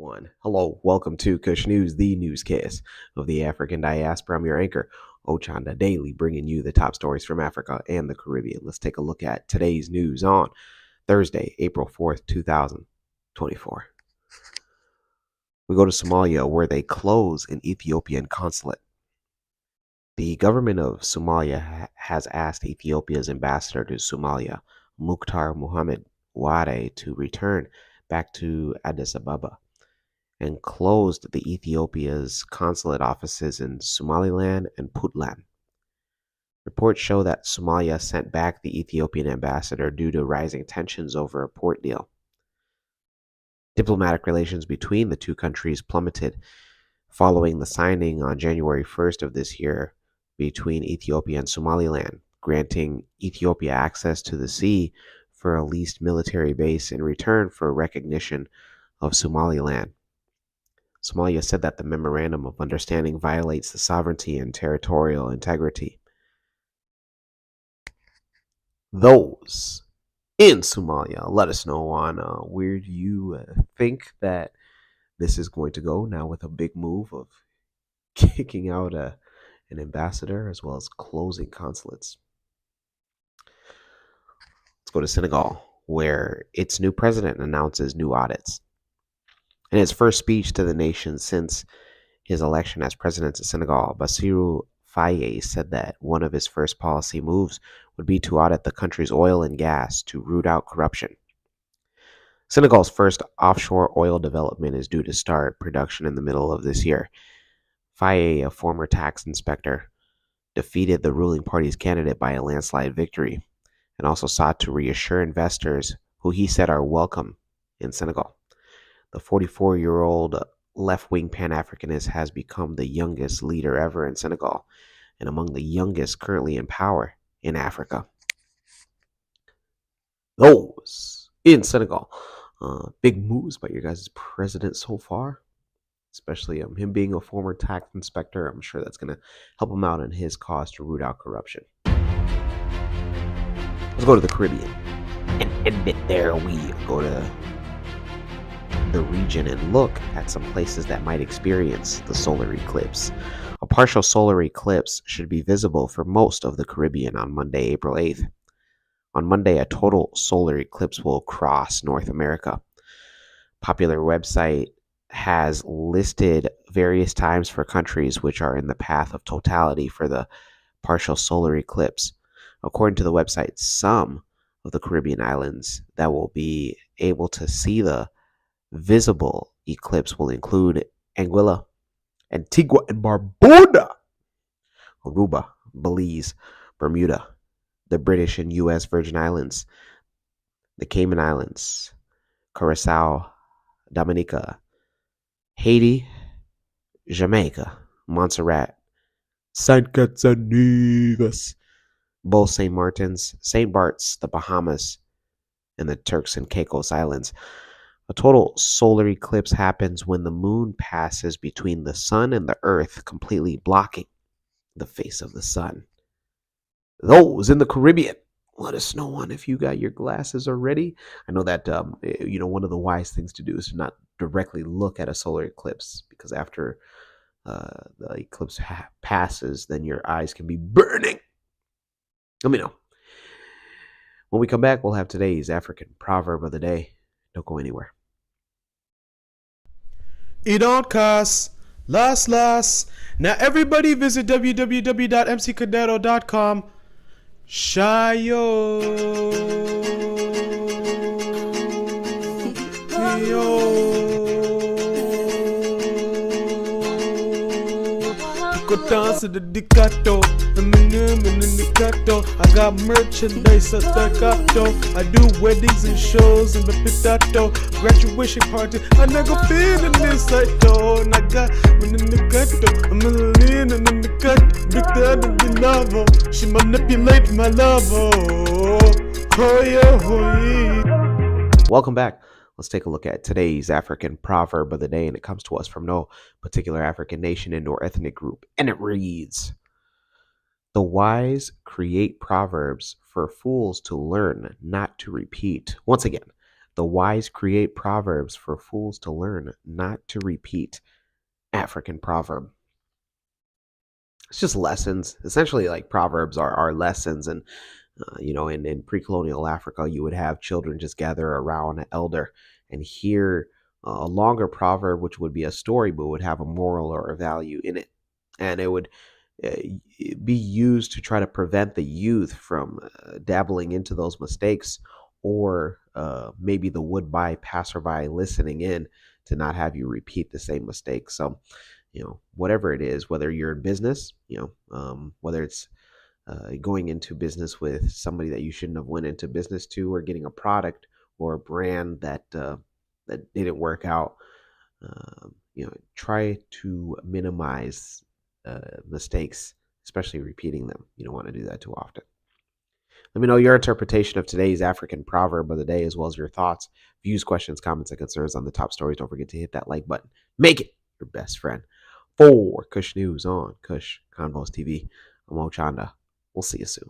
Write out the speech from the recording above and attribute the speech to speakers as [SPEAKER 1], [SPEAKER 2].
[SPEAKER 1] everyone. Hello, welcome to Kush News, the newscast of the African diaspora. I'm your anchor, Ochanda, daily bringing you the top stories from Africa and the Caribbean. Let's take a look at today's news on Thursday, April 4th, 2024. We go to Somalia, where they close an Ethiopian consulate. The government of Somalia has asked Ethiopia's ambassador to Somalia, Mukhtar Mohammed Wade, to return back to Addis Ababa and closed the Ethiopia's consulate offices in Somaliland and Puntland. Reports show that Somalia sent back the Ethiopian ambassador due to rising tensions over a port deal. Diplomatic relations between the two countries plummeted following the signing on January 1st of this year between Ethiopia and Somaliland, granting Ethiopia access to the sea for a leased military base in return for recognition of Somaliland. Somalia said that the Memorandum of Understanding violates the sovereignty and territorial integrity. Those in Somalia, let us know on where do you think that this is going to go now with a big move of kicking out an ambassador as well as closing consulates. Let's go to Senegal, where its new president announces new audits. In his first speech to the nation since his election as president of Senegal, Bassirou Faye said that one of his first policy moves would be to audit the country's oil and gas to root out corruption. Senegal's first offshore oil development is due to start production in the middle of this year. Faye, a former tax inspector, defeated the ruling party's candidate by a landslide victory and also sought to reassure investors who he said are welcome in Senegal. The 44-year-old left-wing Pan-Africanist has become the youngest leader ever in Senegal and among the youngest currently in power in Africa. Those in Senegal. Big moves by your guys' president so far, especially him being a former tax inspector. I'm sure that's going to help him out in his cause to root out corruption. Let's go to the Caribbean. And there we go to the region and look at some places that might experience the solar eclipse. A partial solar eclipse should be visible for most of the Caribbean on Monday, April 8th. On Monday, a total solar eclipse will cross North America. Popular website has listed various times for countries which are in the path of totality for the partial solar eclipse. According to the website, some of the Caribbean islands that will be able to see the visible eclipse will include Anguilla, Antigua and Barbuda, Aruba, Belize, Bermuda, the British and U.S. Virgin Islands, the Cayman Islands, Curacao, Dominica, Haiti, Jamaica, Montserrat, St. Kitts and Nevis, both St. Martin's, St. Bart's, the Bahamas, and the Turks and Caicos Islands. A total solar eclipse happens when the moon passes between the sun and the earth, completely blocking the face of the sun. Those in the Caribbean, let us know on if you got your glasses already. I know that one of the wise things to do is to not directly look at a solar eclipse, because after the eclipse passes, then your eyes can be burning. Let me know. When we come back, we'll have today's African proverb of the day. Don't go anywhere.
[SPEAKER 2] It don't cost. Last. Now everybody visit www.mccadero.com. Shayo. Go dance to the Dicato. I got merchandise at Staccato. I do weddings and shows in the Pitato. Graduation party, I never feeling this I don't. I got in the ghetto. I'm in the cut. Big dad in the novel. She manipulate my lover. Oh yeah.
[SPEAKER 1] Welcome back. Let's take a look at today's African proverb of the day, and it comes to us from no particular African nation and or ethnic group, and it reads: "The wise create proverbs for fools to learn, not to repeat." Once again, The wise create proverbs for fools to learn, not to repeat. African proverb. It's just lessons. Essentially, like proverbs are lessons. And, in pre-colonial Africa, you would have children just gather around an elder and hear a longer proverb, which would be a story, but would have a moral or a value in it. And it would uh, be used to try to prevent the youth from dabbling into those mistakes, or maybe the would-by passerby listening in to not have you repeat the same mistake. So, whatever it is, whether you're in business, whether it's going into business with somebody that you shouldn't have went into business to, or getting a product or a brand that didn't work out, try to minimize mistakes, especially repeating them. You don't want to do that too often. Let me know your interpretation of today's African proverb of the day, as well as your thoughts, views, questions, comments, and concerns on the top stories. Don't forget to hit that like button. Make it your best friend. For Kush News on Kush Convos TV, I'm Ochanda. We'll see you soon.